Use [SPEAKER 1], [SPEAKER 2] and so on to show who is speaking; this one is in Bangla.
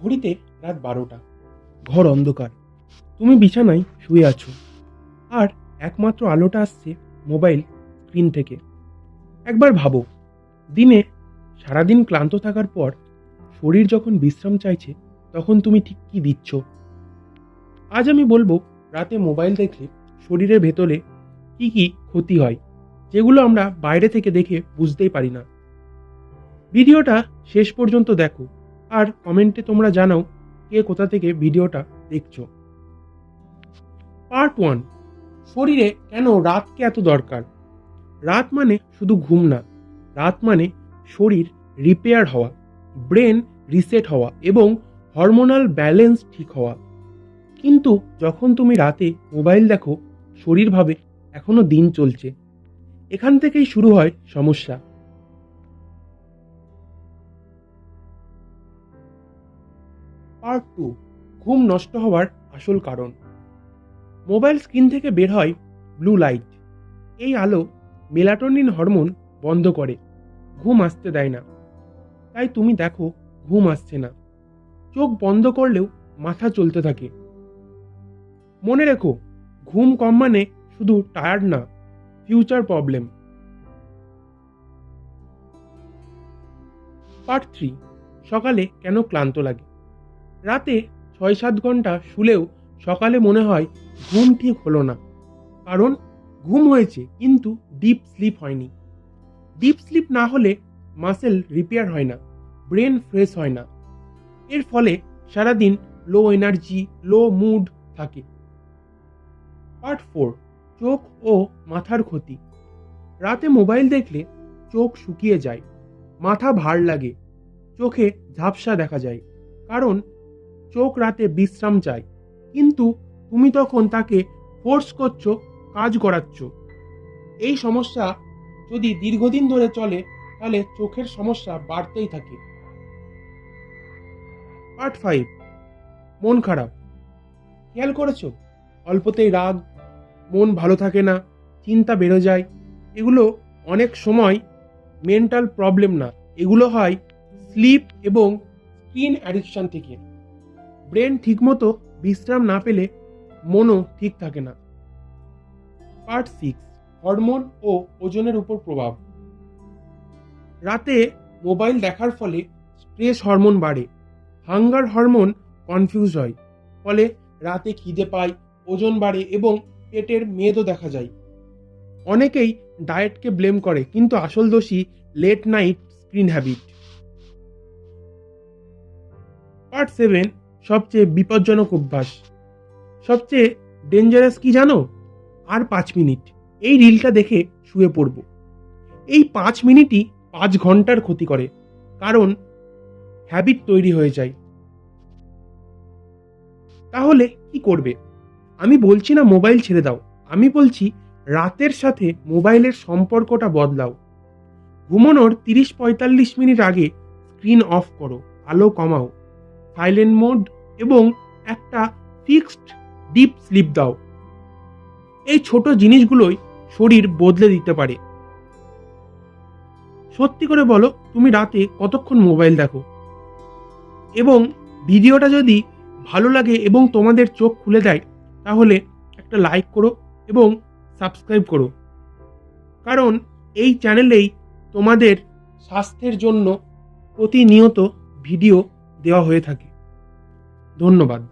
[SPEAKER 1] ঘড়িতে রাত 12টা। ঘর অন্ধকার। তুমি বিছানায় শুয়ে আছো, আর একমাত্র আলোটা আসছে মোবাইল স্ক্রিন থেকে। একবার ভাবো, দিনে সারাদিন ক্লান্ত থাকার পর শরীর যখন বিশ্রাম চাইছে, তখন তুমি ঠিক কি দিচ্ছ? আজ আমি বলবো, রাতে মোবাইল দেখলে শরীরের ভেতরে কি কি ক্ষতি হয়, যেগুলো আমরা বাইরে থেকে দেখে বুঝতেই পারি না। ভিডিওটা শেষ পর্যন্ত দেখো, আর কমেন্টে তোমরা জানাও কে কোথা থেকে ভিডিওটা দেখছো। পার্ট 1, শরীরে কেন রাতকে এত দরকার। রাত মানে শুধু ঘুম না, রাত মানে শরীর রিপেয়ার হওয়া, ব্রেন রিসেট হওয়া এবং হরমোনাল ব্যালেন্স ঠিক হওয়া। কিন্তু যখন তুমি রাতে মোবাইল দেখো, শরীর ভাবে এখনো দিন চলছে। এখান থেকেই শুরু হয় সমস্যা। পার্ট 2, ঘুম নষ্ট হওয়ার আসল কারণ। মোবাইল স্ক্রিন থেকে বের হয় ব্লু লাইট। এই আলো মেলাটোনিন হরমোন বন্ধ করে, ঘুম আসতে দেয় না। তাই তুমি দেখো ঘুম আসছে না, চোখ বন্ধ করলেও মাথা চলতে থাকে। মনে রেখো, ঘুম কম মানে শুধু টায়ার্ড না, ফিউচার প্রবলেম। পার্ট 3, সকালে কেন ক্লান্ত লাগে। রাতে 6-7 ঘন্টা শুলেও সকালে মনে হয় ঘুম ঠিক হলো না। কারণ ঘুম হয়েছে কিন্তু ডিপ স্লিপ হয়নি। ডিপ স্লিপ না হলে মাসেল রিপেয়ার হয় না, ব্রেন ফ্রেশ হয় না। এর ফলে সারাদিন লো এনার্জি, লো মুড থাকে। পার্ট 4, চোখ ও মাথার ক্ষতি। রাতে মোবাইল দেখলে চোখ শুকিয়ে যায়, মাথা ভার লাগে, চোখে ঝাপসা দেখা যায়। কারণ চোখ রাতে বিশ্রাম চায়, কিন্তু তুমি তখন তাকে ফোর্স করছো, কাজ করাচ্ছ। এই সমস্যা যদি দীর্ঘদিন ধরে চলে, তাহলে চোখের সমস্যা বাড়তেই থাকে। পার্ট 5, মন খারাপ। খেয়াল করেছো, অল্পতেই রাগ, মন ভালো থাকে না, চিন্তা বেড়ে যায়। এগুলো অনেক সময় মেন্টাল প্রবলেম না, এগুলো হয় স্লিপ এবং স্ক্রিন অ্যাডিকশন থেকে। ব্রেন ঠিকমতো বিশ্রাম না পেলে মনও ঠিক থাকে না। পার্ট 6, হরমোন ও ওজনের উপর প্রভাব। রাতে মোবাইল দেখার ফলে স্ট্রেস হরমোন বাড়ে, হাঙ্গার হরমোন কনফিউজ হয়। ফলে রাতে খিদে পায়, ওজন বাড়ে এবং পেটের মেদও দেখা যায়। অনেকেই ডায়েটকে ব্লেম করে, কিন্তু আসল দোষী late night screen habit. Part 7, সবচেয়ে বিপজ্জনক অভ্যাস। সবচেয়ে ডেঞ্জারাস কি জানো? আর 5 মিনিট, এই রিলটা দেখে শুয়ে পড়ব। এই 5 মিনিটই 5 ঘন্টার ক্ষতি করে, কারণ হ্যাবিট তৈরি হয়ে যায়। তাহলে কি করবে? আমি বলছি না মোবাইল ছেড়ে দাও, আমি বলছি রাতের সাথে মোবাইলের সম্পর্কটা বদলাও। ঘুমানোর 30-45 মিনিট আগে স্ক্রিন অফ করো, আলো কমাও, সাইলেন্ট মোড এবং একটা ফিক্সড ডিপ স্লিপ দাও। এই ছোট জিনিসগুলোই শরীর বদলে দিতে পারে। সত্যি করে বলো, তুমি রাতে কতক্ষণ মোবাইল দেখো? এবং ভিডিওটা যদি ভালো লাগে এবং তোমাদের চোখ খুলে দেয়, তাহলে একটা লাইক করো এবং সাবস্ক্রাইব করো। কারণ এই চ্যানেলেই তোমাদের স্বাস্থ্যের জন্য প্রতিনিয়ত ভিডিও দেওয়া হয়ে থাকে। ধন্যবাদ।